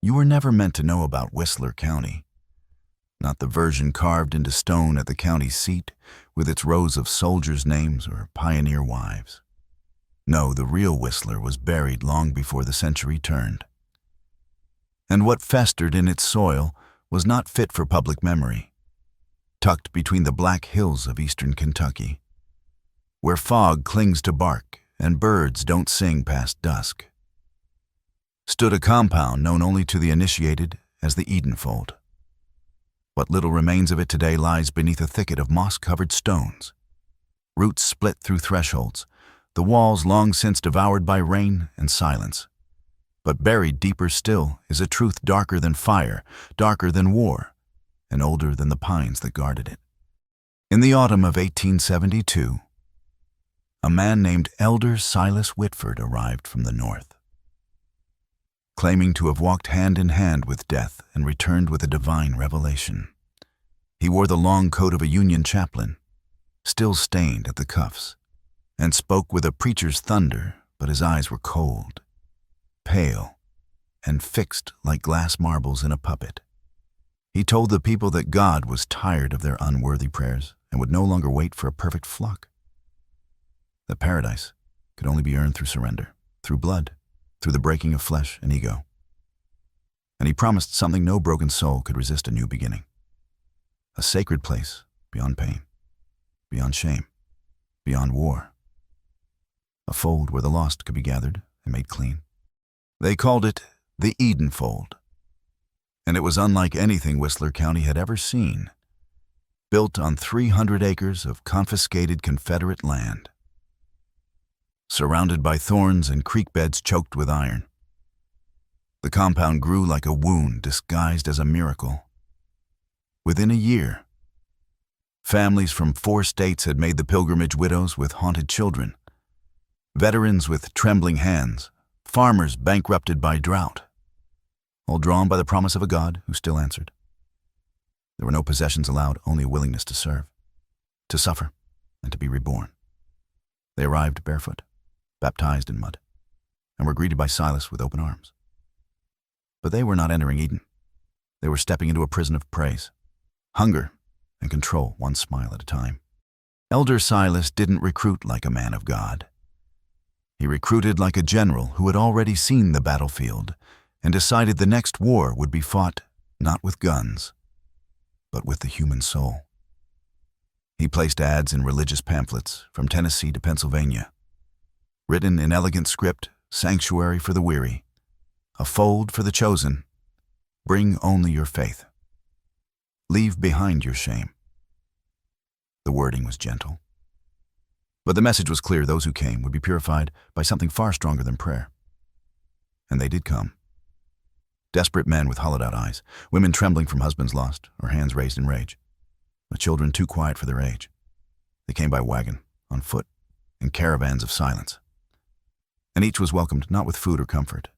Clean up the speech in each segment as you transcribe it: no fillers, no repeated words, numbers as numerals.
You were never meant to know about Whistler County. Not the version carved into stone at the county seat with its rows of soldiers' names or pioneer wives. No, the real Whistler was buried long before the century turned. And what festered in its soil was not fit for public memory, tucked between the black hills of eastern Kentucky, where fog clings to bark and birds don't sing past dusk, stood a compound known only to the initiated as the Edenfold. What little remains of it today lies beneath a thicket of moss-covered stones. Roots split through thresholds, the walls long since devoured by rain and silence. But buried deeper still is a truth darker than fire, darker than war, and older than the pines that guarded it. In the autumn of 1872, a man named Elder Silas Whitford arrived from the north, claiming to have walked hand in hand with death and returned with a divine revelation. He wore the long coat of a Union chaplain, still stained at the cuffs, and spoke with a preacher's thunder, but his eyes were cold, pale, and fixed like glass marbles in a puppet. He told the people that God was tired of their unworthy prayers and would no longer wait for a perfect flock. That paradise could only be earned through surrender, through blood, through the breaking of flesh and ego. And he promised something no broken soul could resist: a new beginning. A sacred place beyond pain, beyond shame, beyond war. A fold where the lost could be gathered and made clean. They called it the Edenfold, and it was unlike anything Whistler County had ever seen, built on 300 acres of confiscated Confederate land, surrounded by thorns and creek beds choked with iron. The compound grew like a wound disguised as a miracle. Within a year, families from 4 states had made the pilgrimage: widows with haunted children, veterans with trembling hands, farmers bankrupted by drought, all drawn by the promise of a God who still answered. There were no possessions allowed, only a willingness to serve, to suffer, and to be reborn. They arrived barefoot, baptized in mud, and were greeted by Silas with open arms. But they were not entering Eden. They were stepping into a prison of praise, hunger, and control, one smile at a time. Elder Silas didn't recruit like a man of God. He recruited like a general who had already seen the battlefield and decided the next war would be fought not with guns, but with the human soul. He placed ads in religious pamphlets from Tennessee to Pennsylvania, written in elegant script: sanctuary for the weary, a fold for the chosen, bring only your faith, leave behind your shame. The wording was gentle, but the message was clear: those who came would be purified by something far stronger than prayer. And they did come. Desperate men with hollowed-out eyes, women trembling from husbands lost or hands raised in rage, but children too quiet for their age. They came by wagon, on foot, in caravans of silence. And each was welcomed not with food or comfort,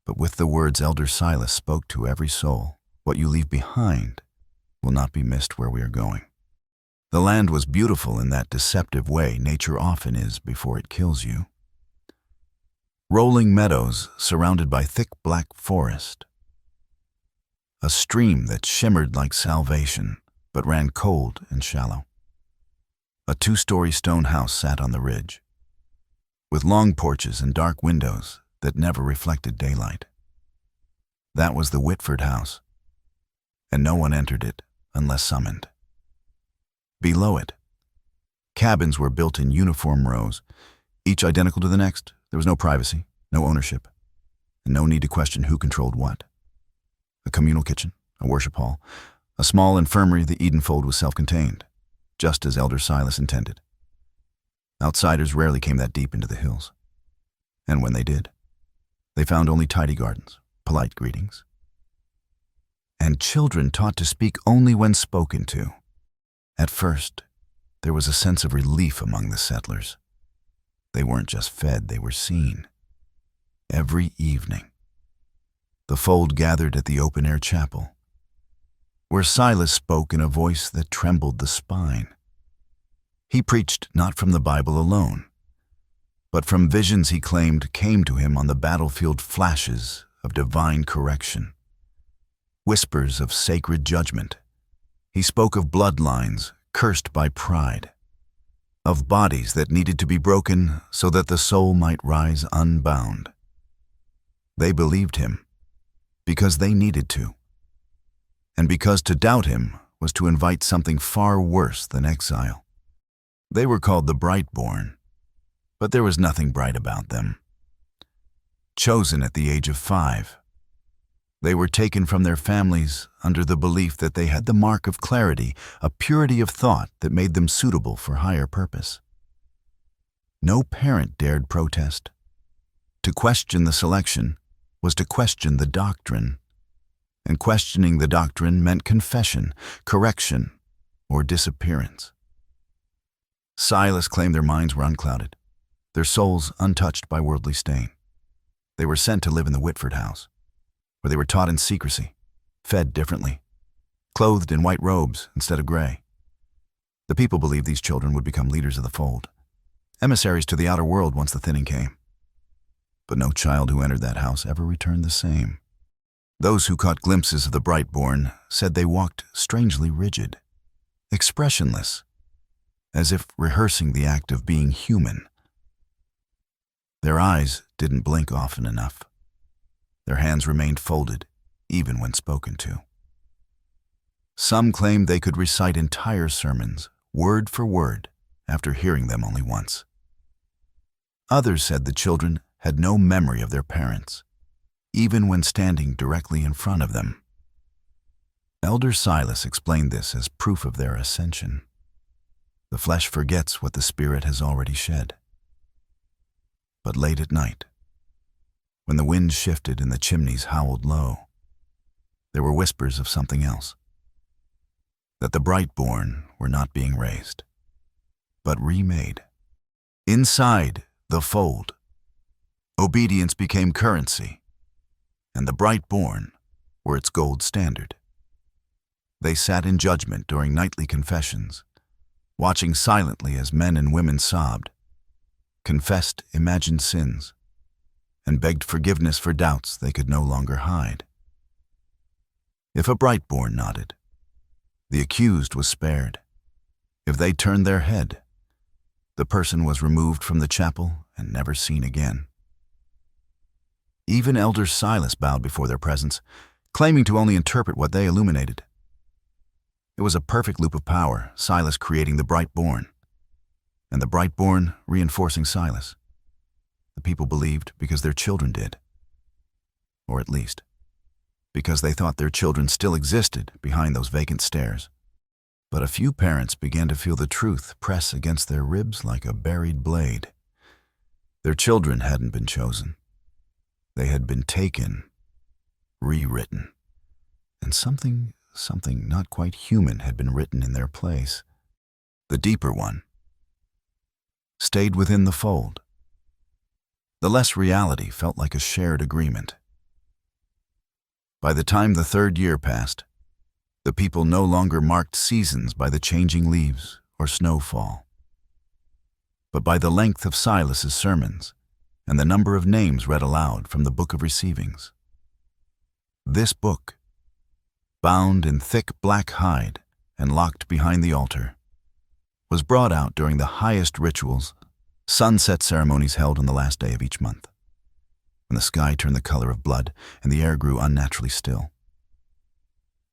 but with the words Elder Silas spoke to every soul: what you leave behind will not be missed where we are going. The land was beautiful in that deceptive way nature often is before it kills you. Rolling meadows surrounded by thick black forest. A stream that shimmered like salvation, but ran cold and shallow. A 2-story stone house sat on the ridge, with long porches and dark windows that never reflected daylight. That was the Whitford House, and no one entered it unless summoned. Below it, cabins were built in uniform rows, each identical to the next. There was no privacy, no ownership, and no need to question who controlled what. A communal kitchen, a worship hall, a small infirmary. The Edenfold was self-contained, just as Elder Silas intended. Outsiders rarely came that deep into the hills, and when they did, they found only tidy gardens, polite greetings, and children taught to speak only when spoken to. At first, there was a sense of relief among the settlers. They weren't just fed, they were seen. Every evening, the fold gathered at the open-air chapel, where Silas spoke in a voice that trembled the spine. He preached not from the Bible alone, but from visions he claimed came to him on the battlefield: flashes of divine correction, whispers of sacred judgment. He spoke of bloodlines cursed by pride, of bodies that needed to be broken so that the soul might rise unbound. They believed him because they needed to, and because to doubt him was to invite something far worse than exile. They were called the brightborn, but there was nothing bright about them. Chosen at the age of 5, they were taken from their families under the belief that they had the mark of clarity, a purity of thought that made them suitable for higher purpose. No parent dared protest. To question the selection was to question the doctrine, and questioning the doctrine meant confession, correction, or disappearance. Silas claimed their minds were unclouded, their souls untouched by worldly stain. They were sent to live in the Whitford House, where they were taught in secrecy, fed differently, clothed in white robes instead of gray. The people believed these children would become leaders of the fold, emissaries to the outer world once the thinning came. But no child who entered that house ever returned the same. Those who caught glimpses of the brightborn said they walked strangely rigid, expressionless, as if rehearsing the act of being human. Their eyes didn't blink often enough. Their hands remained folded, even when spoken to. Some claimed they could recite entire sermons, word for word, after hearing them only once. Others said the children had no memory of their parents, even when standing directly in front of them. Elder Silas explained this as proof of their ascension. The flesh forgets what the spirit has already shed. But late at night, when the wind shifted and the chimneys howled low, there were whispers of something else. That the brightborn were not being raised, but remade. Inside the fold, obedience became currency, and the brightborn were its gold standard. They sat in judgment during nightly confessions, watching silently as men and women sobbed, confessed imagined sins, and begged forgiveness for doubts they could no longer hide. If a brightborn nodded, the accused was spared. If they turned their head, the person was removed from the chapel and never seen again. Even Elder Silas bowed before their presence, claiming to only interpret what they illuminated. It was a perfect loop of power, Silas creating the brightborn, and the brightborn reinforcing Silas. The people believed because their children did. Or at least, because they thought their children still existed behind those vacant stairs. But a few parents began to feel the truth press against their ribs like a buried blade. Their children hadn't been chosen. They had been taken, rewritten, and something not quite human had been written in their place. The deeper one stayed within the fold. The less reality felt like a shared agreement. By the time the 3rd year passed, the people no longer marked seasons by the changing leaves or snowfall, but by the length of Silas's sermons and the number of names read aloud from the Book of Receivings. This book, bound in thick black hide and locked behind the altar, was brought out during the highest rituals, sunset ceremonies held on the last day of each month, when the sky turned the color of blood and the air grew unnaturally still.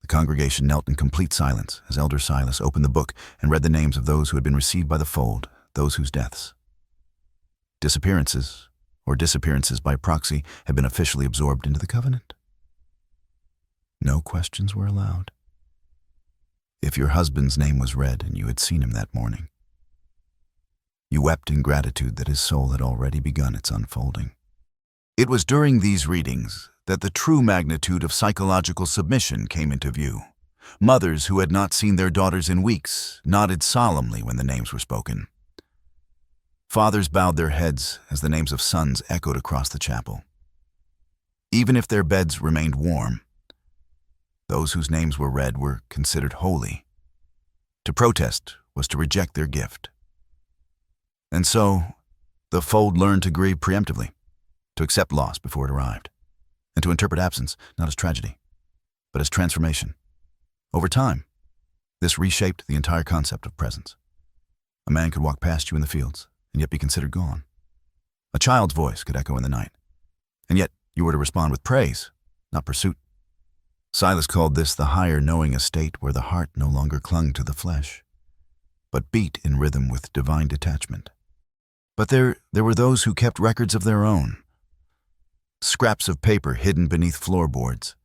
The congregation knelt in complete silence as Elder Silas opened the book and read the names of those who had been received by the fold, those whose deaths, disappearances, or disappearances by proxy, had been officially absorbed into the covenant. No questions were allowed. If your husband's name was read and you had seen him that morning, you wept in gratitude that his soul had already begun its unfolding. It was during these readings that the true magnitude of psychological submission came into view. Mothers who had not seen their daughters in weeks nodded solemnly when the names were spoken. Fathers bowed their heads as the names of sons echoed across the chapel. Even if their beds remained warm, those whose names were read were considered holy. To protest was to reject their gift. And so, the fold learned to grieve preemptively, to accept loss before it arrived. and to interpret absence not as tragedy, but as transformation. Over time, this reshaped the entire concept of presence. A man could walk past you in the fields and yet be considered gone. A child's voice could echo in the night, and yet you were to respond with praise, not pursuit. Silas called this the higher knowing estate where the heart no longer clung to the flesh, but beat in rhythm with divine detachment. But there were those who kept records of their own. Scraps of paper hidden beneath floorboards,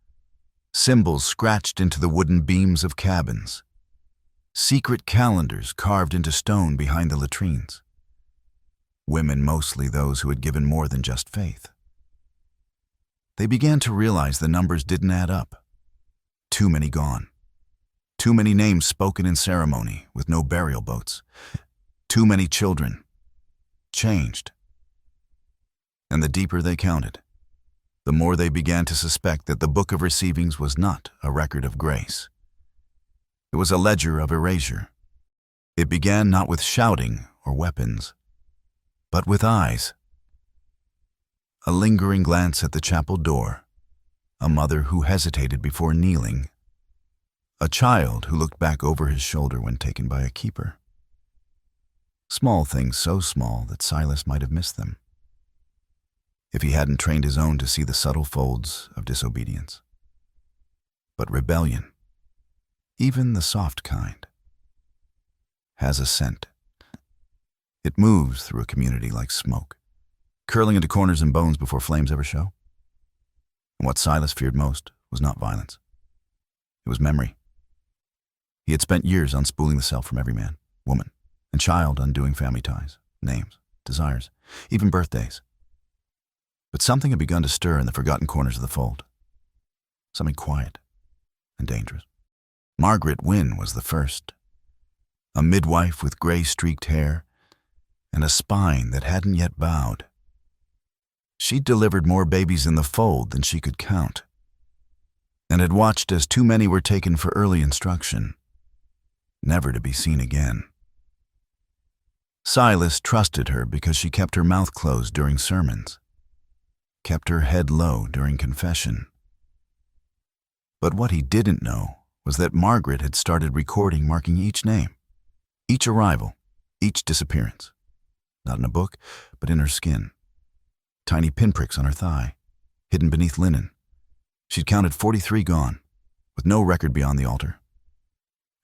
symbols scratched into the wooden beams of cabins, secret calendars carved into stone behind the latrines. Women, mostly those who had given more than just faith. They began to realize the numbers didn't add up. Too many gone. Too many names spoken in ceremony with no burial boats. Too many children. Changed. And the deeper they counted, the more they began to suspect that the Book of Receivings was not a record of grace. It was a ledger of erasure. It began not with shouting or weapons, but with eyes. A lingering glance at the chapel door, a mother who hesitated before kneeling, a child who looked back over his shoulder when taken by a keeper. Small things so small that Silas might have missed them, if he hadn't trained his own to see the subtle folds of disobedience. But rebellion, even the soft kind, has a scent. It moves through a community like smoke, curling into corners and bones before flames ever show. And what Silas feared most was not violence. It was memory. He had spent years unspooling the self from every man, woman, and child, undoing family ties, names, desires, even birthdays. But something had begun to stir in the forgotten corners of the fold. Something quiet and dangerous. Margaret Wynne was the first. A midwife with gray-streaked hair and a spine that hadn't yet bowed. She'd delivered more babies in the fold than she could count, and had watched as too many were taken for early instruction, never to be seen again. Silas trusted her because she kept her mouth closed during sermons, kept her head low during confession. But what he didn't know was that Margaret had started recording, marking each name, each arrival, each disappearance. Not in a book, but in her skin. Tiny pinpricks on her thigh, hidden beneath linen. She'd counted 43 gone, with no record beyond the altar.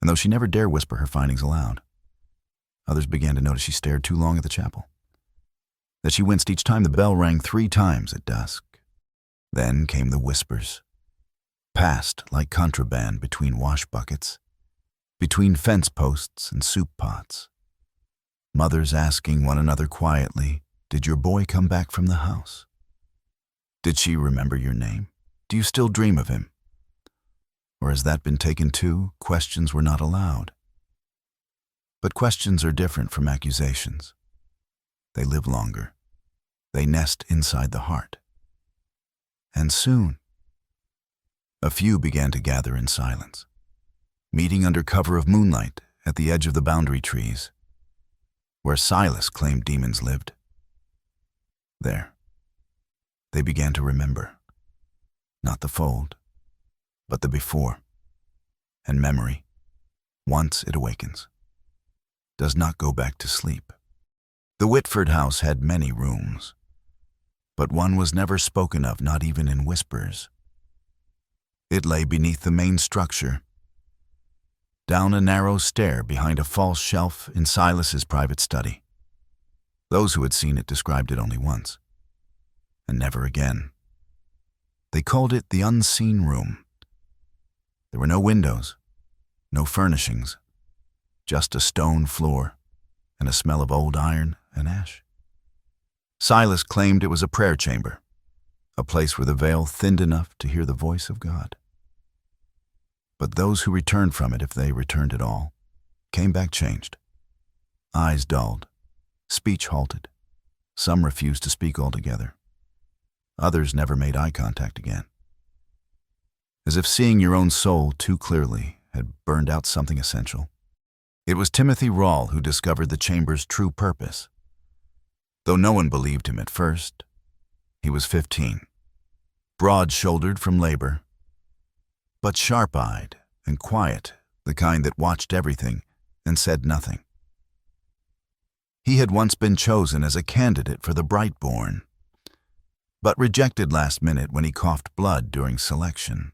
And though she never dare whisper her findings aloud, others began to notice she stared too long at the chapel, that she winced each time the bell rang 3 times at dusk. Then came the whispers, passed like contraband between wash buckets, between fence posts and soup pots. Mothers asking one another quietly, "Did your boy come back from the house? Did she remember your name? Do you still dream of him?" Or has that been taken too? Questions were not allowed. But questions are different from accusations. They live longer. They nest inside the heart. And soon, a few began to gather in silence, meeting under cover of moonlight at the edge of the boundary trees, where Silas claimed demons lived. There, they began to remember, not the fold, but the before. And memory, once it awakens, does not go back to sleep. The Whitford House had many rooms, but one was never spoken of, not even in whispers. It lay beneath the main structure, down a narrow stair behind a false shelf in Silas's private study. Those who had seen it described it only once, and never again. They called it the unseen room. There were no windows, no furnishings, just a stone floor and a smell of old iron and ash. Silas claimed it was a prayer chamber, a place where the veil thinned enough to hear the voice of God. But those who returned from it, if they returned at all, came back changed. Eyes dulled, speech halted. Some refused to speak altogether. Others never made eye contact again, as if seeing your own soul too clearly had burned out something essential. It was Timothy Rawle who discovered the chamber's true purpose. Though no one believed him at first, he was 15, broad-shouldered from labor, but sharp-eyed and quiet, the kind that watched everything and said nothing. He had once been chosen as a candidate for the brightborn, but rejected last minute when he coughed blood during selection.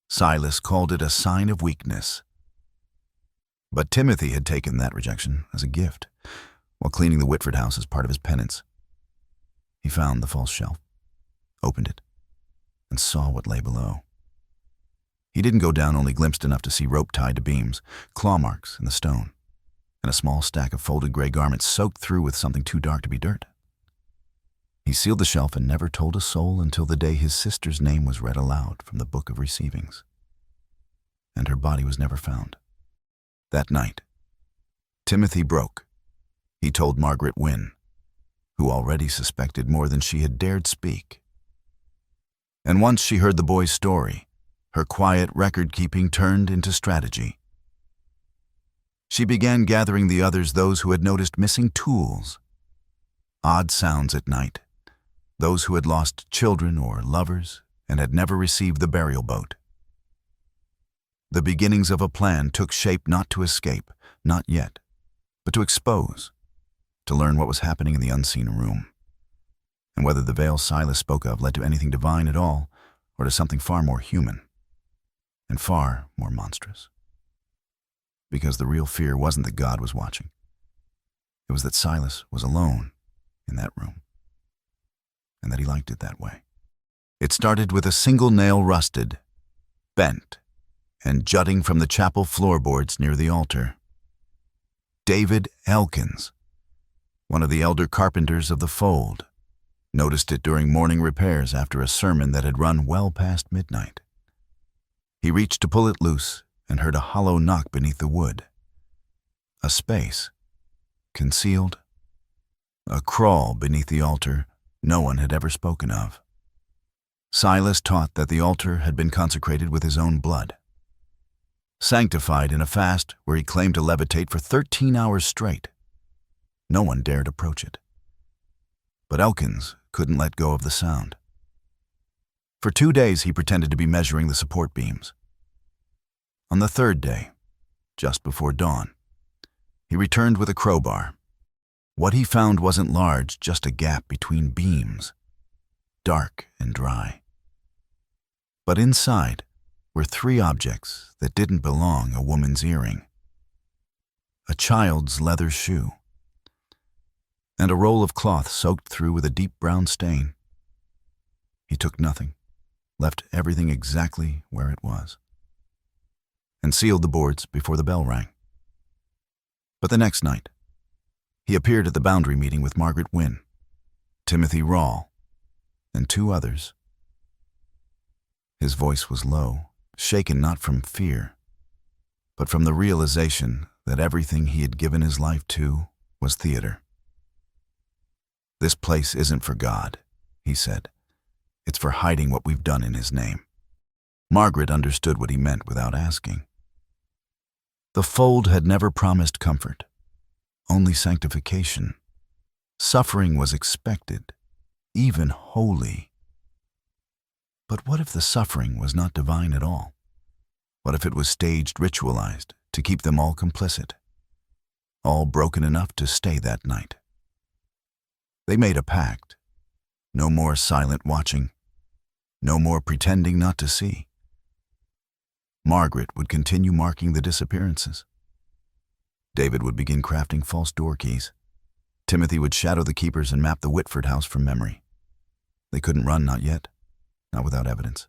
Silas called it a sign of weakness. But Timothy had taken that rejection as a gift, while cleaning the Whitford House as part of his penance. He found the false shelf, opened it, and saw what lay below. He didn't go down, only glimpsed enough to see rope tied to beams, claw marks in the stone, and a small stack of folded gray garments soaked through with something too dark to be dirt. He sealed the shelf and never told a soul until the day his sister's name was read aloud from the Book of Receivings. And her body was never found. That night, Timothy broke. He told Margaret Wynne, who already suspected more than she had dared speak. And once she heard the boy's story, her quiet record-keeping turned into strategy. She began gathering the others, those who had noticed missing tools, odd sounds at night, those who had lost children or lovers and had never received the burial boat. The beginnings of a plan took shape, not to escape, not yet, but to expose, to learn what was happening in the unseen room, and whether the veil Silas spoke of led to anything divine at all, or to something far more human, and far more monstrous. Because the real fear wasn't that God was watching. It was that Silas was alone in that room, and that he liked it that way. It started with a single nail rusted, bent, and jutting from the chapel floorboards near the altar. David Elkins, one of the elder carpenters of the fold, noticed it during morning repairs after a sermon that had run well past midnight. He reached to pull it loose and heard a hollow knock beneath the wood. A space, concealed, a crawl beneath the altar no one had ever spoken of. Silas taught that the altar had been consecrated with his own blood, sanctified in a fast where he claimed to levitate for 13 hours straight. No one dared approach it. But Elkins couldn't let go of the sound. For 2 days he pretended to be measuring the support beams. On the third day, just before dawn, he returned with a crowbar. What he found wasn't large, just a gap between beams, dark and dry. But inside were 3 objects that didn't belong: a woman's earring, a child's leather shoe, and a roll of cloth soaked through with a deep brown stain. He took nothing, left everything exactly where it was, and sealed the boards before the bell rang. But the next night, he appeared at the boundary meeting with Margaret Wynne, Timothy Rawle, and 2 others. His voice was low, shaken not from fear, but from the realization that everything he had given his life to was theater. "This place isn't for God," he said. "It's for hiding what we've done in his name." Margaret understood what he meant without asking. The fold had never promised comfort, only sanctification. Suffering was expected, even holy. But what if the suffering was not divine at all? What if it was staged, ritualized, to keep them all complicit, all broken enough to stay that night? They made a pact. No more silent watching, no more pretending not to see. Margaret would continue marking the disappearances. David would begin crafting false door keys. Timothy would shadow the keepers and map the Whitford House from memory. They couldn't run, not yet, not without evidence.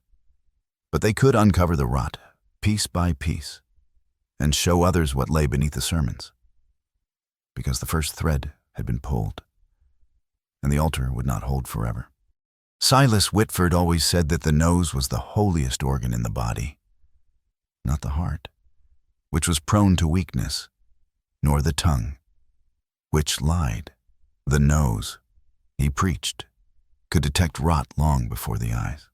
But they could uncover the rot, piece by piece, and show others what lay beneath the sermons. Because the first thread had been pulled, and the altar would not hold forever. Silas Whitford always said that the nose was the holiest organ in the body, not the heart, which was prone to weakness, nor the tongue, which lied. The nose, he preached, could detect rot long before the eyes.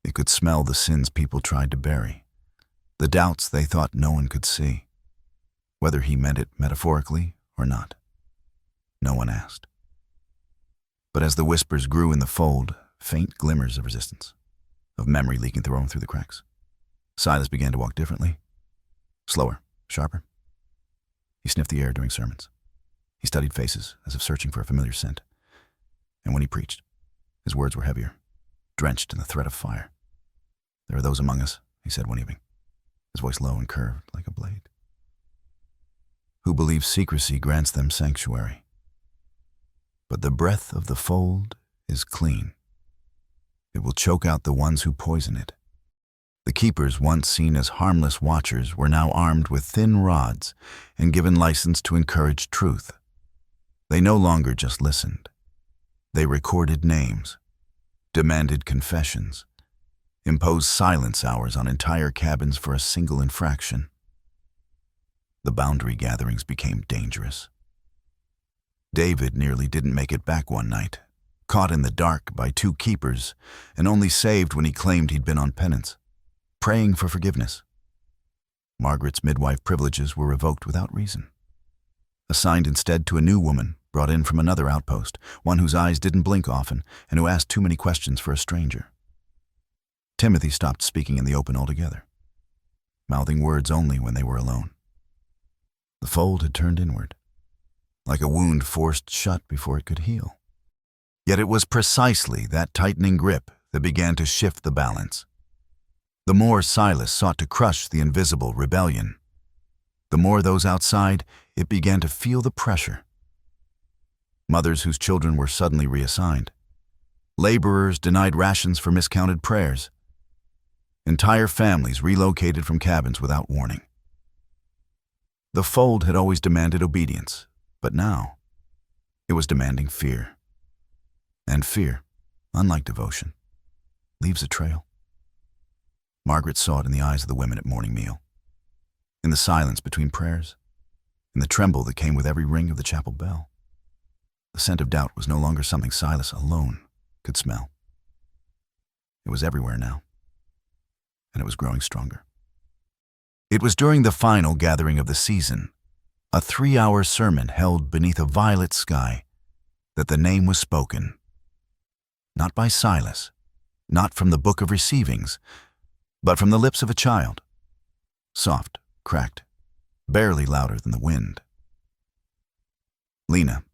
It could smell the sins people tried to bury, the doubts they thought no one could see. Whether he meant it metaphorically or not, no one asked. But as the whispers grew in the fold, faint glimmers of resistance, of memory leaking through the cracks. Silas began to walk differently, slower, sharper. He sniffed the air during sermons. He studied faces as if searching for a familiar scent. And when he preached, his words were heavier, drenched in the threat of fire. "There are those among us," he said one evening, his voice low and curved like a blade, "who believe secrecy grants them sanctuary. But the breath of the fold is clean. It will choke out the ones who poison it." The keepers, once seen as harmless watchers, were now armed with thin rods and given license to encourage truth. They no longer just listened. They recorded names, demanded confessions, imposed silence hours on entire cabins for a single infraction. The boundary gatherings became dangerous. David nearly didn't make it back one night, caught in the dark by two keepers and only saved when he claimed he'd been on penance, praying for forgiveness. Margaret's midwife privileges were revoked without reason. Assigned instead to a new woman brought in from another outpost, one whose eyes didn't blink often and who asked too many questions for a stranger. Timothy stopped speaking in the open altogether, mouthing words only when they were alone. The fold had turned inward, like a wound forced shut before it could heal. Yet it was precisely that tightening grip that began to shift the balance. The more Silas sought to crush the invisible rebellion, the more those outside it began to feel the pressure. Mothers whose children were suddenly reassigned. Laborers denied rations for miscounted prayers. Entire families relocated from cabins without warning. The fold had always demanded obedience, but now it was demanding fear. And fear, unlike devotion, leaves a trail. Margaret saw it in the eyes of the women at morning meal, in the silence between prayers, in the tremble that came with every ring of the chapel bell. The scent of doubt was no longer something Silas alone could smell. It was everywhere now, and it was growing stronger. It was during the final gathering of the season, a 3-hour sermon held beneath a violet sky, that the name was spoken. Not by Silas, not from the book of receivings, but from the lips of a child, soft, cracked, barely louder than the wind. Lena,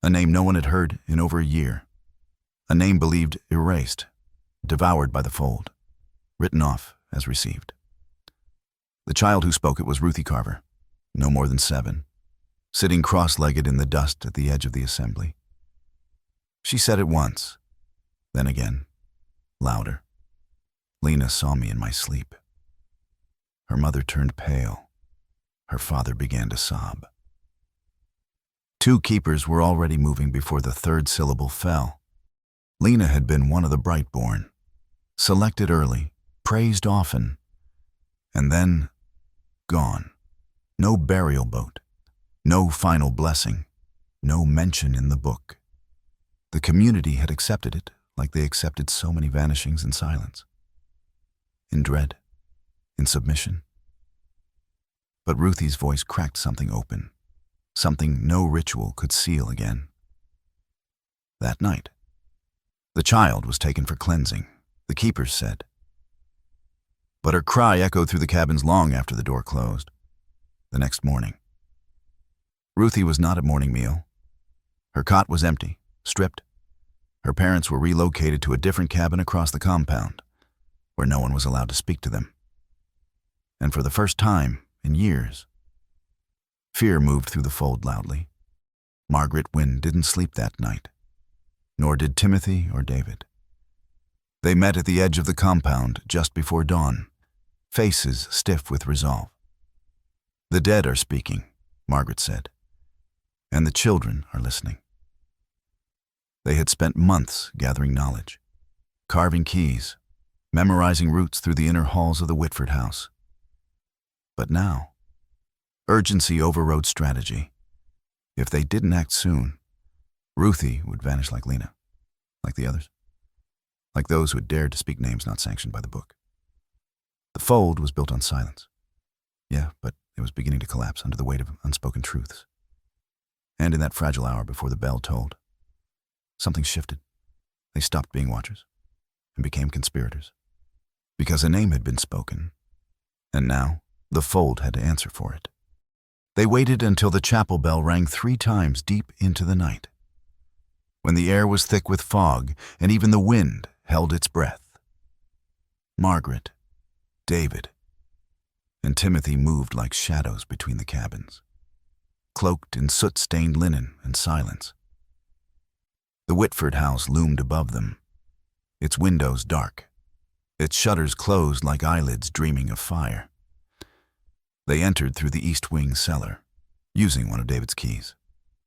a name no one had heard in over a year, a name believed erased, devoured by the fold, written off as received. The child who spoke it was Ruthie Carver, no more than 7, sitting cross-legged in the dust at the edge of the assembly. She said it once, then again, louder. "Lena saw me in my sleep." Her mother turned pale. Her father began to sob. 2 keepers were already moving before the 3rd syllable fell. Lena had been one of the brightborn, selected early, praised often, and then gone. No burial boat, no final blessing, no mention in the book. The community had accepted it like they accepted so many vanishings in silence, in dread, in submission. But Ruthie's voice cracked something open, something no ritual could seal again. That night, the child was taken for cleansing, the keepers said. But her cry echoed through the cabins long after the door closed. The next morning, Ruthie was not at morning meal. Her cot was empty, stripped. Her parents were relocated to a different cabin across the compound, where no one was allowed to speak to them. And for the first time in years, fear moved through the fold loudly. Margaret Wynne didn't sleep that night, nor did Timothy or David. They met at the edge of the compound just before dawn, faces stiff with resolve. "The dead are speaking," Margaret said, "and the children are listening." They had spent months gathering knowledge, carving keys, memorizing routes through the inner halls of the Whitford House. But now, urgency overrode strategy. If they didn't act soon, Ruthie would vanish like Lena, like the others, like those who had dared to speak names not sanctioned by the book. The fold was built on silence. Yeah, but it was beginning to collapse under the weight of unspoken truths. And in that fragile hour before the bell tolled, something shifted. They stopped being watchers and became conspirators. Because a name had been spoken, and now the fold had to answer for it. They waited until the chapel bell rang 3 times deep into the night, when the air was thick with fog and even the wind held its breath. Margaret, David, and Timothy moved like shadows between the cabins, cloaked in soot-stained linen and silence. The Whitford House loomed above them, its windows dark, its shutters closed like eyelids dreaming of fire. They entered through the east wing cellar, using one of David's keys,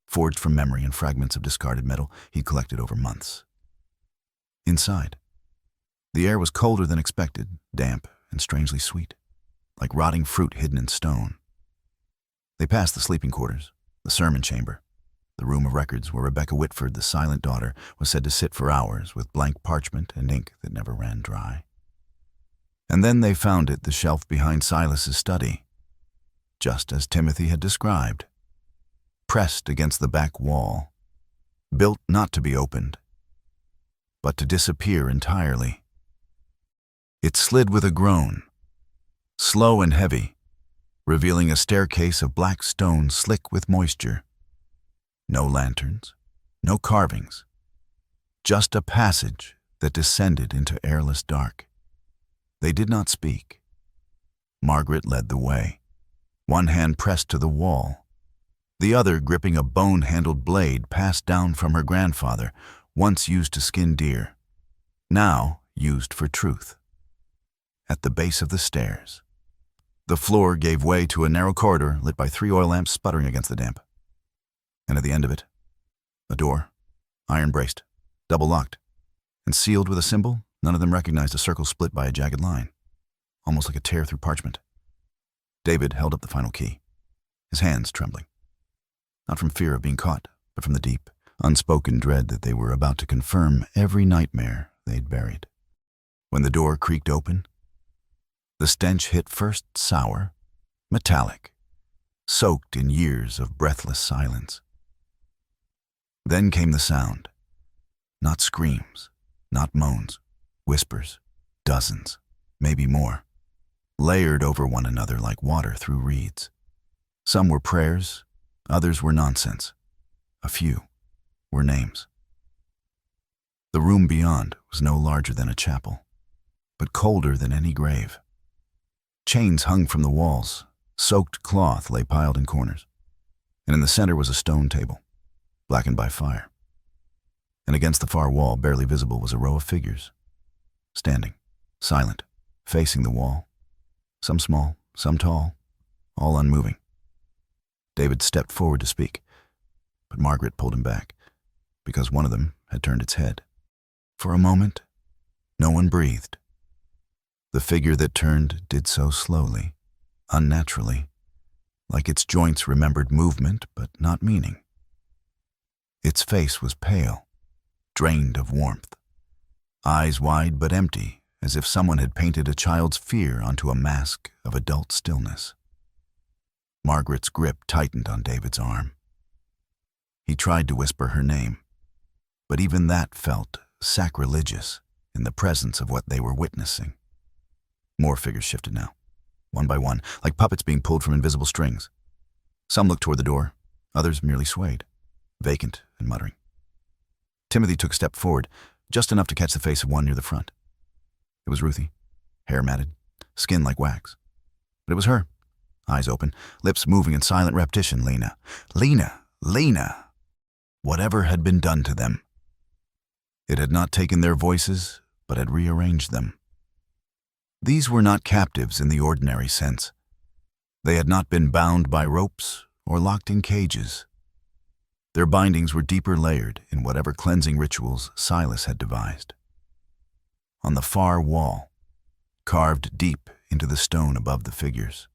forged from memory and fragments of discarded metal he'd collected over months. Inside, the air was colder than expected, damp and strangely sweet, like rotting fruit hidden in stone. They passed the sleeping quarters, the sermon chamber, the room of records where Rebecca Whitford, the silent daughter, was said to sit for hours with blank parchment and ink that never ran dry. And then they found it the shelf behind Silas's study, just as Timothy had described, pressed against the back wall, built not to be opened, but to disappear entirely. It slid with a groan, slow and heavy, revealing a staircase of black stone slick with moisture. No lanterns, no carvings, just a passage that descended into airless dark. They did not speak. Margaret led the way, one hand pressed to the wall, the other gripping a bone-handled blade passed down from her grandfather, once used to skin deer, now used for truth. At the base of the stairs, the floor gave way to a narrow corridor lit by 3 oil lamps sputtering against the damp. And at the end of it, a door, iron-braced, double-locked, and sealed with a symbol none of them recognized, a circle split by a jagged line, almost like a tear through parchment. David held up the final key, his hands trembling, not from fear of being caught, but from the deep, unspoken dread that they were about to confirm every nightmare they'd buried. When the door creaked open, the stench hit first sour, metallic, soaked in years of breathless silence. Then came the sound, not screams, not moans, whispers, dozens, maybe more, layered over one another like water through reeds. Some were prayers, others were nonsense. A few were names. The room beyond was no larger than a chapel, but colder than any grave. Chains hung from the walls, soaked cloth lay piled in corners, and in the center was a stone table, blackened by fire. And against the far wall, barely visible, was a row of figures, standing, silent, facing the wall, some small, some tall, all unmoving. David stepped forward to speak, but Margaret pulled him back, because one of them had turned its head. For a moment, no one breathed. The figure that turned did so slowly, unnaturally, like its joints remembered movement but not meaning. Its face was pale, drained of warmth, eyes wide but empty, as if someone had painted a child's fear onto a mask of adult stillness. Margaret's grip tightened on David's arm. He tried to whisper her name, but even that felt sacrilegious in the presence of what they were witnessing. More figures shifted now, one by one, like puppets being pulled from invisible strings. Some looked toward the door, others merely swayed, vacant and muttering. Timothy took a step forward, just enough to catch the face of one near the front. It was Ruthie, hair matted, skin like wax. But it was her, eyes open, lips moving in silent repetition. Lena, Lena, Lena. Whatever had been done to them. It had not taken their voices, but had rearranged them. These were not captives in the ordinary sense. They had not been bound by ropes or locked in cages. Their bindings were deeper layered in whatever cleansing rituals Silas had devised. On the far wall, carved deep into the stone above the figures,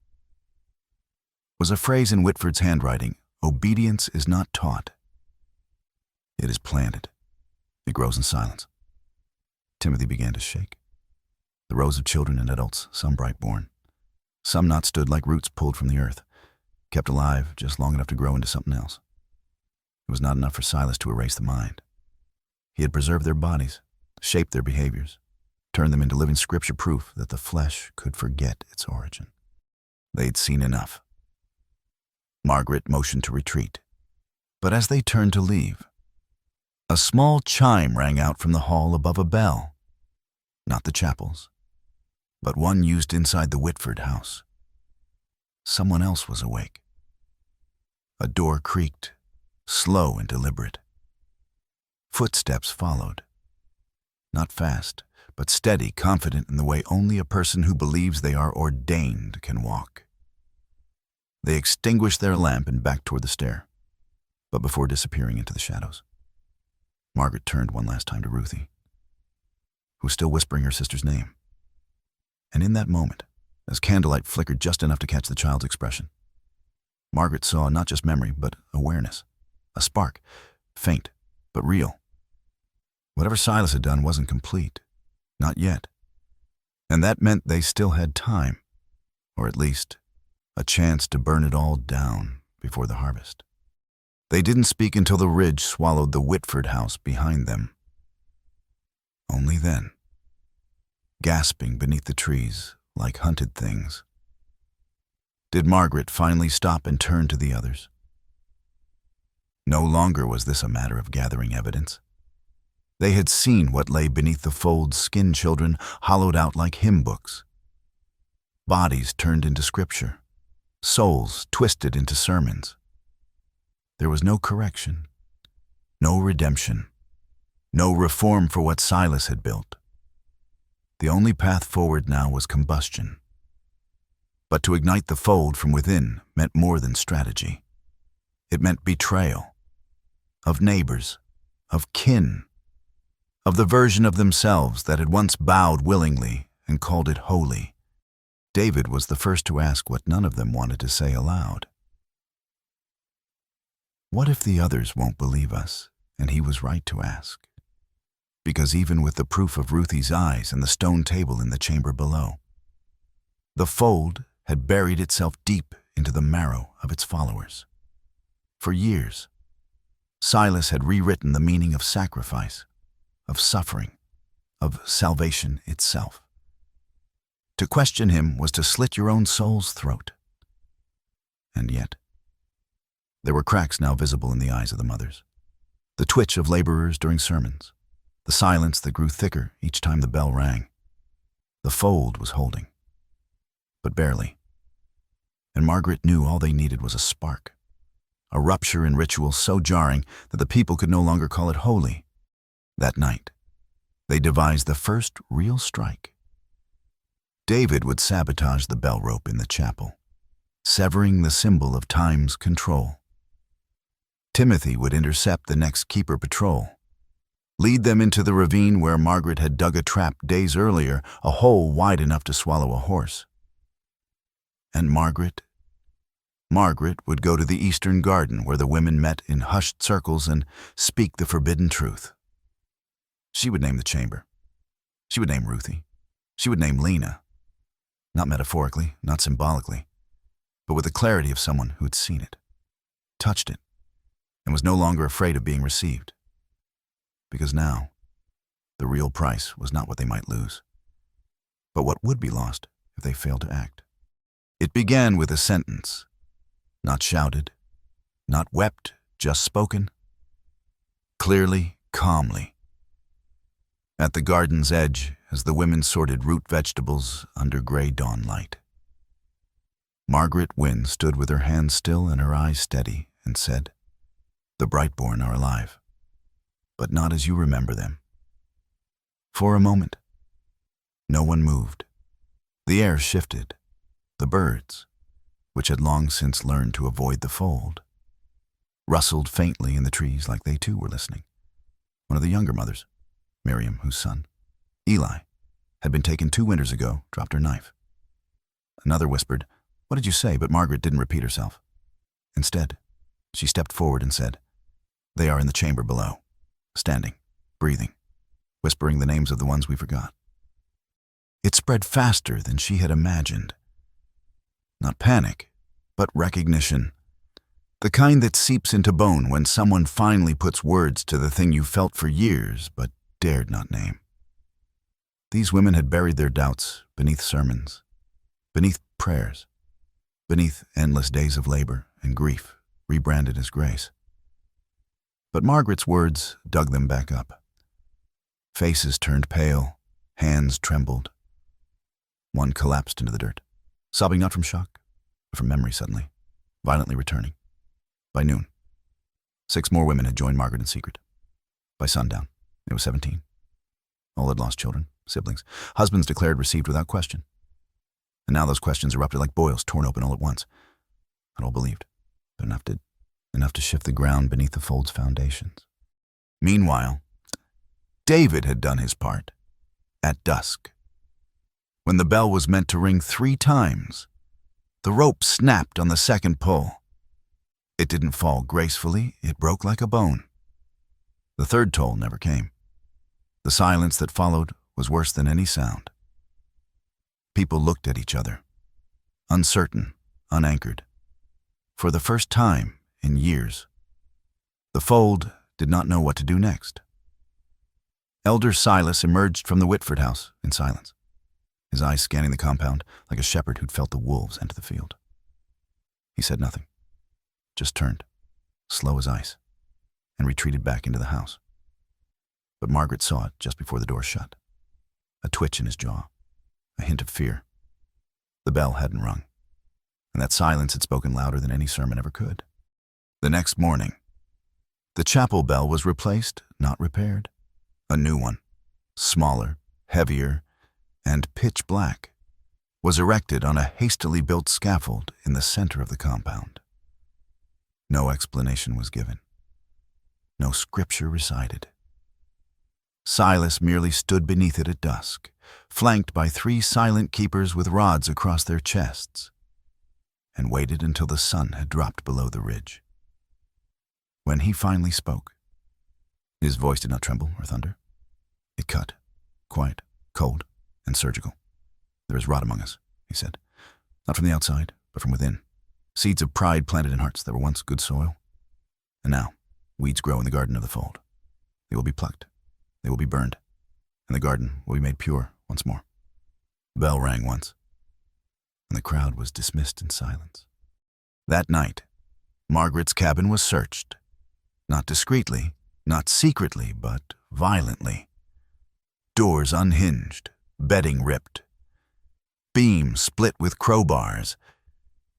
was a phrase in Whitford's handwriting: "Obedience is not taught. It is planted. It grows in silence." Timothy began to shake. The rows of children and adults, some brightborn, some not, stood like roots pulled from the earth, kept alive just long enough to grow into something else. It was not enough for Silas to erase the mind. He had preserved their bodies, shaped their behaviors, turned them into living scripture proof that the flesh could forget its origin. They'd seen enough. Margaret motioned to retreat, but as they turned to leave, a small chime rang out from the hall above a bell, not the chapel's, but one used inside the Whitford House. Someone else was awake. A door creaked, slow and deliberate. Footsteps followed. Not fast, but steady, confident in the way only a person who believes they are ordained can walk. They extinguished their lamp and backed toward the stair, but before disappearing into the shadows, Margaret turned one last time to Ruthie, who was still whispering her sister's name. And in that moment, as candlelight flickered just enough to catch the child's expression, Margaret saw not just memory, but awareness, a spark, faint, but real. Whatever Silas had done wasn't complete, not yet, and that meant they still had time, or at least a chance to burn it all down before the harvest. They didn't speak until the ridge swallowed the Whitford house behind them. Only then, gasping beneath the trees like hunted things, did Margaret finally stop and turn to the others. No longer was this a matter of gathering evidence. They had seen what lay beneath the folds skin children hollowed out like hymn books. Bodies turned into scripture, souls twisted into sermons. There was no correction, no redemption, no reform for what Silas had built. The only path forward now was combustion. But to ignite the fold from within meant more than strategy. It meant betrayal of neighbors, of kin, of the version of themselves that had once bowed willingly and called it holy. David was the first to ask what none of them wanted to say aloud. What if the others won't believe us? And he was right to ask. Because even with the proof of Ruthie's eyes and the stone table in the chamber below, the fold had buried itself deep into the marrow of its followers. For years, Silas had rewritten the meaning of sacrifice, of suffering, of salvation itself. To question him was to slit your own soul's throat. And yet, there were cracks now visible in the eyes of the mothers. The twitch of laborers during sermons, the silence that grew thicker each time the bell rang. The fold was holding, but barely. And Margaret knew all they needed was a spark, a rupture in ritual so jarring that the people could no longer call it holy. That night, they devised the first real strike. David would sabotage the bell rope in the chapel, severing the symbol of time's control. Timothy would intercept the next keeper patrol, lead them into the ravine where Margaret had dug a trap days earlier, a hole wide enough to swallow a horse. And Margaret would go to the eastern garden where the women met in hushed circles and speak the forbidden truth. She would name the chamber. She would name Ruthie. She would name Lena. Not metaphorically, not symbolically, but with the clarity of someone who had seen it, touched it, and was no longer afraid of being received. Because now, the real price was not what they might lose, but what would be lost if they failed to act. It began with a sentence, not shouted, not wept, just spoken, clearly, calmly. At the garden's edge, as the women sorted root vegetables under gray dawn light, Margaret Wynne stood with her hands still and her eyes steady and said, "The brightborn are alive, but not as you remember them." For a moment, no one moved. The air shifted. The birds, which had long since learned to avoid the fold, rustled faintly in the trees like they too were listening. One of the younger mothers, Miriam, whose son, Eli, had been taken 2 winters ago, dropped her knife. Another whispered, "What did you say?" But Margaret didn't repeat herself. Instead, she stepped forward and said, "They are in the chamber below, standing, breathing, whispering the names of the ones we forgot." It spread faster than she had imagined. Not panic, but recognition. The kind that seeps into bone when someone finally puts words to the thing you felt for years but dared not name. These women had buried their doubts beneath sermons, beneath prayers, beneath endless days of labor and grief rebranded as grace. But Margaret's words dug them back up. Faces turned pale, hands trembled. One collapsed into the dirt, sobbing not from shock, but from memory suddenly, violently returning. By noon, 6 more women had joined Margaret in secret. By sundown, it was 17. All had lost children, siblings, husbands declared received without question. And now those questions erupted like boils torn open all at once. Not all believed, but enough to shift the ground beneath the fold's foundations. Meanwhile, David had done his part. At dusk, when the bell was meant to ring 3 times, the rope snapped on the second pull. It didn't fall gracefully, it broke like a bone. The third toll never came. The silence that followed was worse than any sound. People looked at each other, uncertain, unanchored. For the first time in years, the fold did not know what to do next. Elder Silas emerged from the Whitford House in silence, his eyes scanning the compound like a shepherd who'd felt the wolves enter the field. He said nothing, just turned, slow as ice, and retreated back into the house. But Margaret saw it just before the door shut. A twitch in his jaw, a hint of fear. The bell hadn't rung, and that silence had spoken louder than any sermon ever could. The next morning, the chapel bell was replaced, not repaired. A new one, smaller, heavier, and pitch black, was erected on a hastily built scaffold in the center of the compound. No explanation was given. No scripture recited. Silas merely stood beneath it at dusk, flanked by 3 silent keepers with rods across their chests, and waited until the sun had dropped below the ridge. When he finally spoke, his voice did not tremble or thunder. It cut, quiet, cold, and surgical. "There is rot among us," he said. "Not from the outside, but from within. Seeds of pride planted in hearts that were once good soil. And now, weeds grow in the garden of the fold. They will be plucked. They will be burned. And the garden will be made pure once more." The bell rang once, and the crowd was dismissed in silence. That night, Margaret's cabin was searched. Not discreetly, not secretly, but violently. Doors unhinged, bedding ripped. Beams split with crowbars.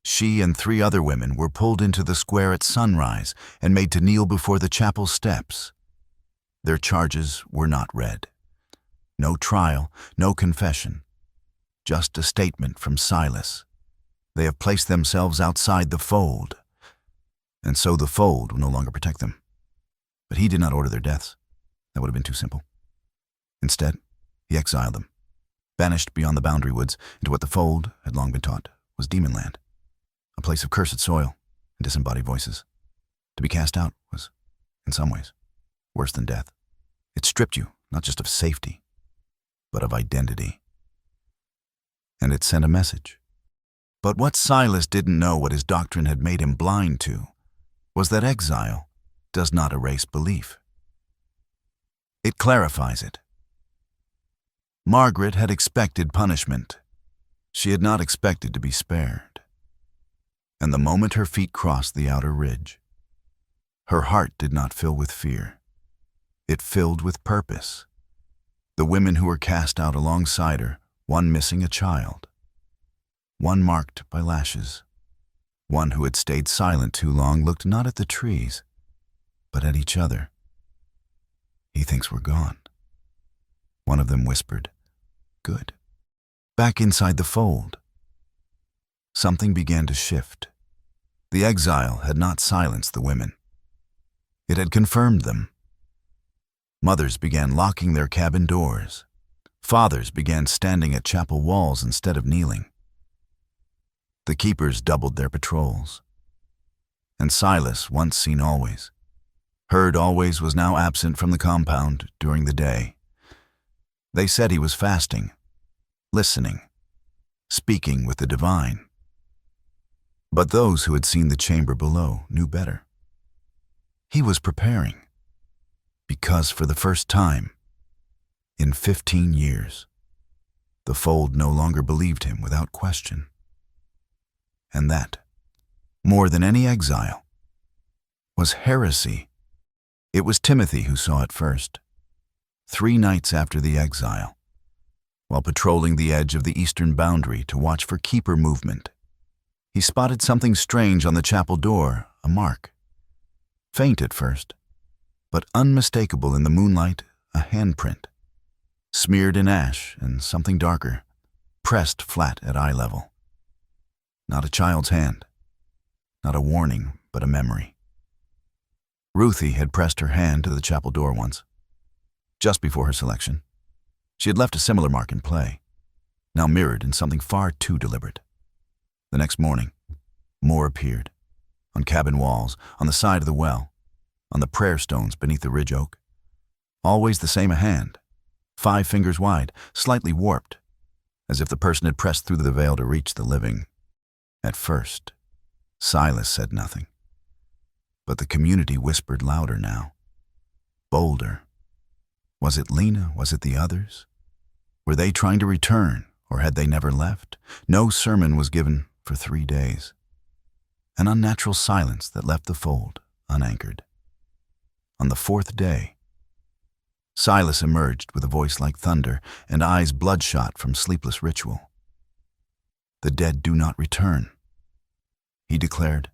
She and 3 other women were pulled into the square at sunrise and made to kneel before the chapel steps. Their charges were not read. No trial, no confession. Just a statement from Silas. They have placed themselves outside the fold, and so the fold will no longer protect them. But he did not order their deaths. That would have been too simple. Instead, he exiled them, banished beyond the boundary woods into what the fold had long been taught was demon land, a place of cursed soil and disembodied voices. To be cast out was, in some ways, worse than death. It stripped you not just of safety, but of identity. And it sent a message. But what Silas didn't know, what his doctrine had made him blind to, was that exile does not erase belief. It clarifies it. Margaret had expected punishment. She had not expected to be spared. And the moment her feet crossed the outer ridge, her heart did not fill with fear. It filled with purpose. The women who were cast out alongside her, one missing a child, one marked by lashes, one who had stayed silent too long, looked not at the trees, but at each other. "He thinks we're gone." One of them whispered, "Good." Back inside the fold, something began to shift. The exile had not silenced the women. It had confirmed them. Mothers began locking their cabin doors. Fathers began standing at chapel walls instead of kneeling. The keepers doubled their patrols. And Silas, once seen always, heard always, was now absent from the compound during the day. They said he was fasting, listening, speaking with the divine. But those who had seen the chamber below knew better. He was preparing, because for the first time in 15 years, the fold no longer believed him without question. And that, more than any exile, was heresy. It was Timothy who saw it first, 3 nights after the exile, while patrolling the edge of the eastern boundary to watch for keeper movement. He spotted something strange on the chapel door, a mark. Faint at first, but unmistakable in the moonlight, a handprint, smeared in ash and something darker, pressed flat at eye level. Not a child's hand, not a warning, but a memory. Ruthie had pressed her hand to the chapel door once, just before her selection. She had left a similar mark in play, now mirrored in something far too deliberate. The next morning, more appeared, on cabin walls, on the side of the well, on the prayer stones beneath the ridge oak. Always the same hand, 5 fingers wide, slightly warped, as if the person had pressed through the veil to reach the living. At first, Silas said nothing, but the community whispered louder now, bolder. Was it Lena? Was it the others? Were they trying to return, or had they never left? No sermon was given for 3 days. An unnatural silence that left the fold unanchored. On the 4th day, Silas emerged with a voice like thunder and eyes bloodshot from sleepless ritual. The dead do not return, he declared.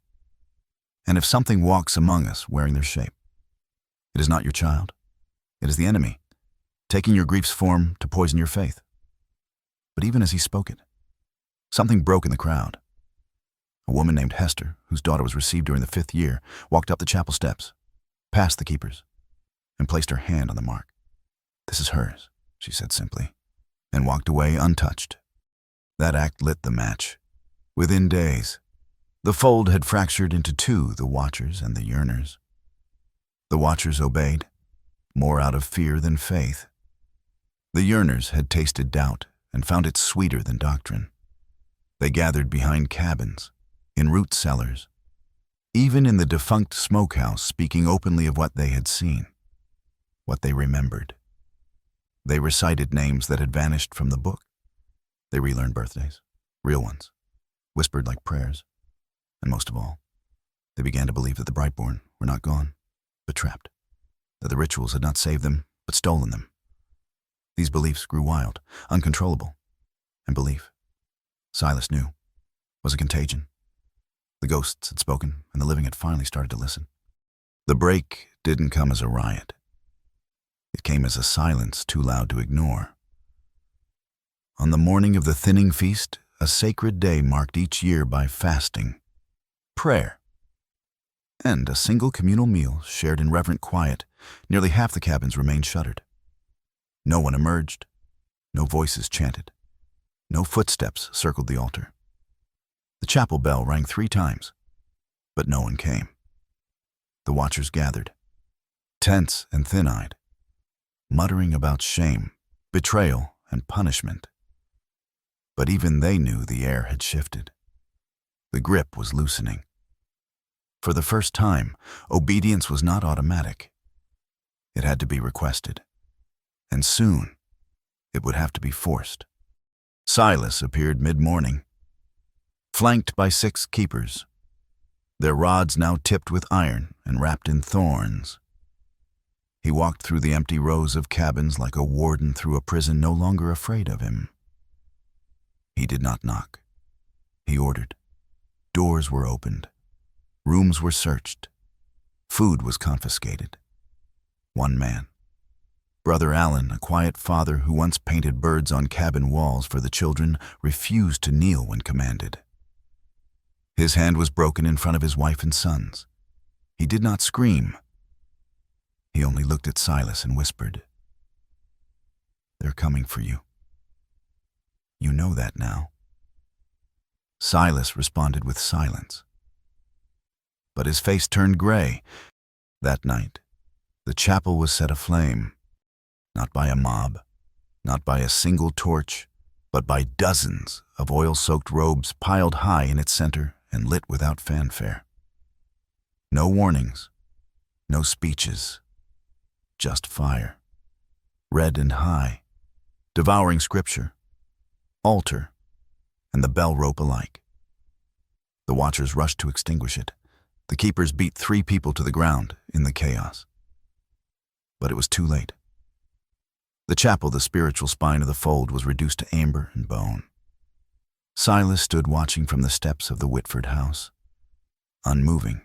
And if something walks among us wearing their shape, it is not your child. It is the enemy, taking your grief's form to poison your faith. But even as he spoke it, something broke in the crowd. A woman named Hester, whose daughter was received during the 5th year, walked up the chapel steps, past the keepers, and placed her hand on the mark. "This is hers," she said simply, and walked away untouched. That act lit the match. Within days, the fold had fractured into 2, the watchers and the yearners. The watchers obeyed, more out of fear than faith. The yearners had tasted doubt and found it sweeter than doctrine. They gathered behind cabins, in root cellars, even in the defunct smokehouse, speaking openly of what they had seen, what they remembered. They recited names that had vanished from the book. They relearned birthdays, real ones, whispered like prayers. And most of all, they began to believe that the brightborn were not gone, but trapped, that the rituals had not saved them, but stolen them. These beliefs grew wild, uncontrollable, and belief, Silas knew, was a contagion. The ghosts had spoken, and the living had finally started to listen. The break didn't come as a riot. It came as a silence too loud to ignore. On the morning of the thinning feast, a sacred day marked each year by fasting, prayer, and a single communal meal shared in reverent quiet, nearly half the cabins remained shuttered. No one emerged, no voices chanted, no footsteps circled the altar. The chapel bell rang 3 times, but no one came. The watchers gathered, tense and thin-eyed, muttering about shame, betrayal, and punishment. But even they knew the air had shifted. The grip was loosening. For the first time, obedience was not automatic. It had to be requested. And soon, it would have to be forced. Silas appeared mid-morning, flanked by 6 keepers, their rods now tipped with iron and wrapped in thorns. He walked through the empty rows of cabins like a warden through a prison, no longer afraid of him. He did not knock. He ordered. Doors were opened. Rooms were searched. Food was confiscated. One man, Brother Allen, a quiet father who once painted birds on cabin walls for the children, refused to kneel when commanded. His hand was broken in front of his wife and sons. He did not scream. He only looked at Silas and whispered, "They're coming for you. You know that now." Silas responded with silence. But his face turned gray. That night, the chapel was set aflame, not by a mob, not by a single torch, but by dozens of oil-soaked robes piled high in its center and lit without fanfare. No warnings, no speeches, just fire, red and high, devouring scripture, altar, and the bell rope alike. The watchers rushed to extinguish it. The keepers beat 3 people to the ground in the chaos. But it was too late. The chapel, the spiritual spine of the fold, was reduced to amber and bone. Silas stood watching from the steps of the Whitford House, unmoving,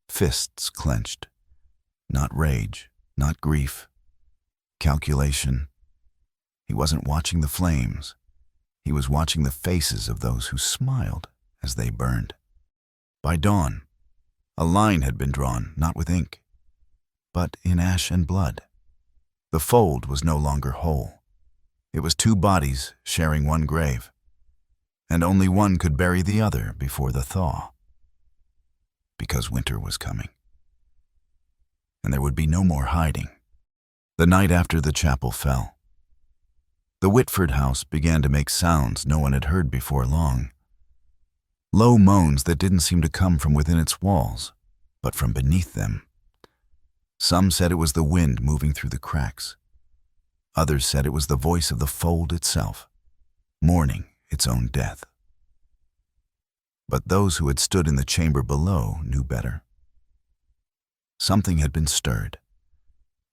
fists clenched. Not rage, not grief, calculation. He wasn't watching the flames. He was watching the faces of those who smiled as they burned. By dawn, a line had been drawn, not with ink, but in ash and blood. The fold was no longer whole. It was 2 bodies sharing one grave, and only one could bury the other before the thaw, because winter was coming. And there would be no more hiding. The night after the chapel fell, the Whitford House began to make sounds no one had heard before long. Low moans that didn't seem to come from within its walls, but from beneath them. Some said it was the wind moving through the cracks. Others said it was the voice of the fold itself, mourning its own death. But those who had stood in the chamber below knew better. Something had been stirred,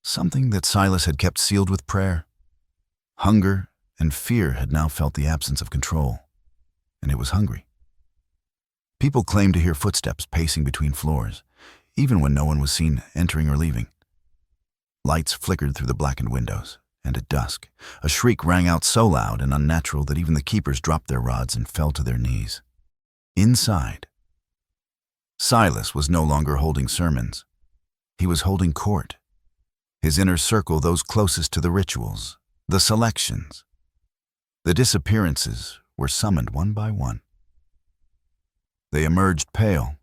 something that Silas had kept sealed with prayer. Hunger and fear had now felt the absence of control, and it was hungry. People claimed to hear footsteps pacing between floors, even when no one was seen entering or leaving. Lights flickered through the blackened windows, and at dusk, a shriek rang out so loud and unnatural that even the keepers dropped their rods and fell to their knees. Inside, Silas was no longer holding sermons. He was holding court. His inner circle, those closest to the rituals, the selections, the disappearances, were summoned one by one. They emerged pale,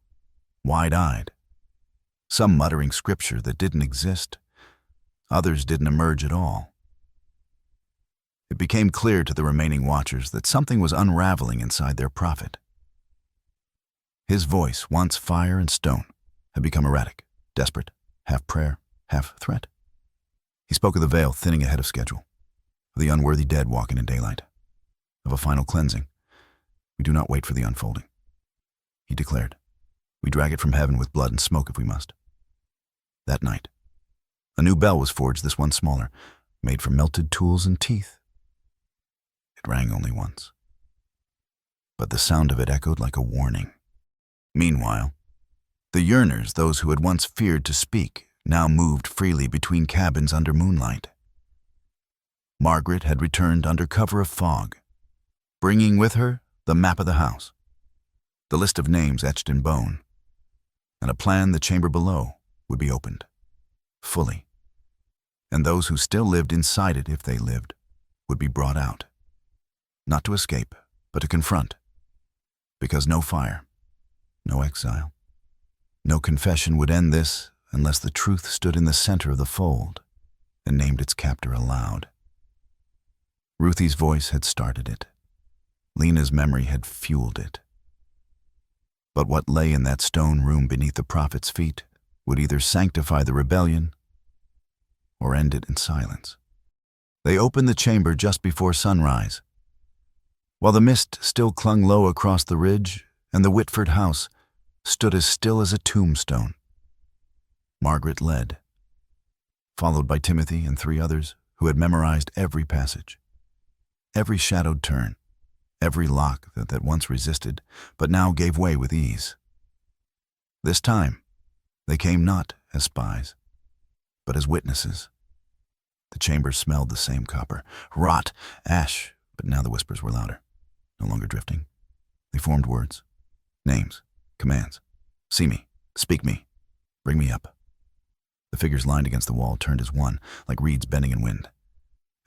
wide-eyed, some muttering scripture that didn't exist. Others didn't emerge at all. It became clear to the remaining watchers that something was unraveling inside their prophet. His voice, once fire and stone, had become erratic, desperate, half prayer, half threat. He spoke of the veil thinning ahead of schedule, of the unworthy dead walking in daylight, of a final cleansing. We do not wait for the unfolding, he declared. We drag it from heaven with blood and smoke if we must. That night, a new bell was forged, this one smaller, made from melted tools and teeth. It rang only once, but the sound of it echoed like a warning. Meanwhile, the yearners, those who had once feared to speak, now moved freely between cabins under moonlight. Margaret had returned under cover of fog, bringing with her the map of the house, the list of names etched in bone, and a plan the chamber below would be opened, fully, and those who still lived inside it, if they lived, would be brought out, not to escape, but to confront, because no fire, no exile, no confession would end this unless the truth stood in the center of the fold and named its captor aloud. Ruthie's voice had started it. Lena's memory had fueled it. But what lay in that stone room beneath the prophet's feet would either sanctify the rebellion or end it in silence. They opened the chamber just before sunrise. While the mist still clung low across the ridge and the Whitford house stood as still as a tombstone, Margaret led, followed by Timothy and 3 others who had memorized every passage, every shadowed turn, every lock that once resisted, but now gave way with ease. This time, they came not as spies, but as witnesses. The chamber smelled the same copper, rot, ash, but now the whispers were louder, no longer drifting. They formed words, names, commands. See me, speak me, bring me up. The figures lined against the wall turned as one, like reeds bending in wind.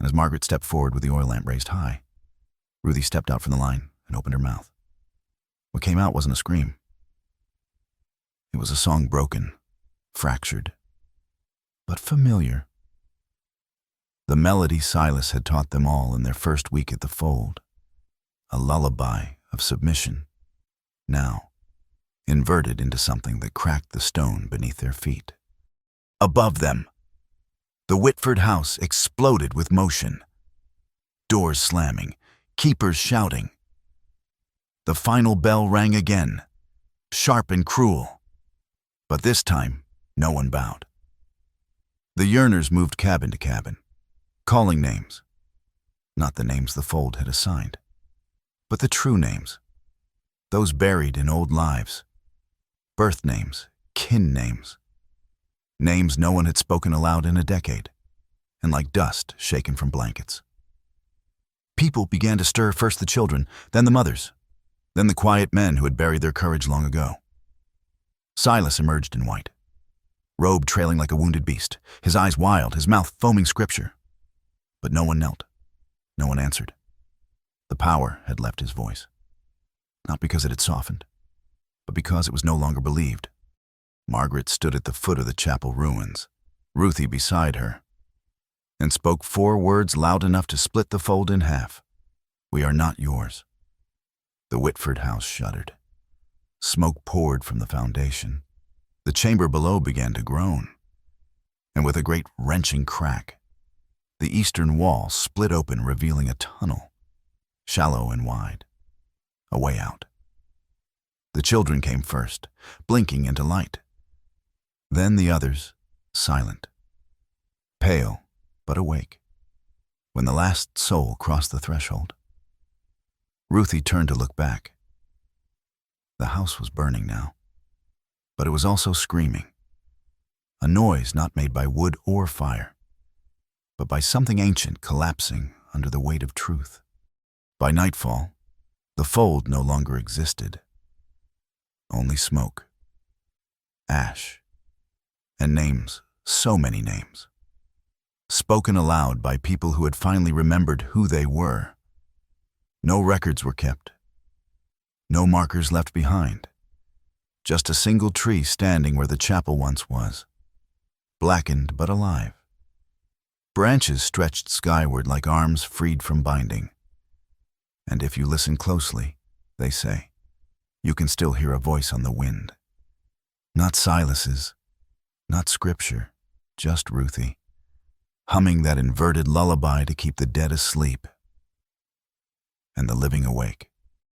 And as Margaret stepped forward with the oil lamp raised high, Ruthie stepped out from the line and opened her mouth. What came out wasn't a scream. It was a song broken, fractured, but familiar. The melody Silas had taught them all in their first week at the fold, a lullaby of submission. Now, inverted into something that cracked the stone beneath their feet. Above them, the Whitford House exploded with motion. Doors slamming, keepers shouting. The final bell rang again, sharp and cruel. But this time, no one bowed. The yearners moved cabin to cabin, calling names. Not the names the fold had assigned, but the true names. Those buried in old lives. Birth names, kin names. Names no one had spoken aloud in a decade, and like dust shaken from blankets. People began to stir, first the children, then the mothers, then the quiet men who had buried their courage long ago. Silas emerged in white, robe trailing like a wounded beast, his eyes wild, his mouth foaming scripture. But no one knelt. No one answered. The power had left his voice. Not because it had softened, but because it was no longer believed. Margaret stood at the foot of the chapel ruins, Ruthie beside her, and spoke 4 words loud enough to split the fold in half. "We are not yours." The Whitford House shuddered. Smoke poured from the foundation. The chamber below began to groan. And with a great wrenching crack, the eastern wall split open, revealing a tunnel, shallow and wide, a way out. The children came first, blinking into light. Then the others, silent, pale but awake, when the last soul crossed the threshold. Ruthie turned to look back. The house was burning now, but it was also screaming, a noise not made by wood or fire, but by something ancient collapsing under the weight of truth. By nightfall, the fold no longer existed. Only smoke, ash, and names, so many names, spoken aloud by people who had finally remembered who they were. No records were kept, no markers left behind, just a single tree standing where the chapel once was, blackened but alive. Branches stretched skyward like arms freed from binding. And if you listen closely, they say, you can still hear a voice on the wind. Not Silas's, not scripture, just Ruthie, humming that inverted lullaby to keep the dead asleep and the living awake.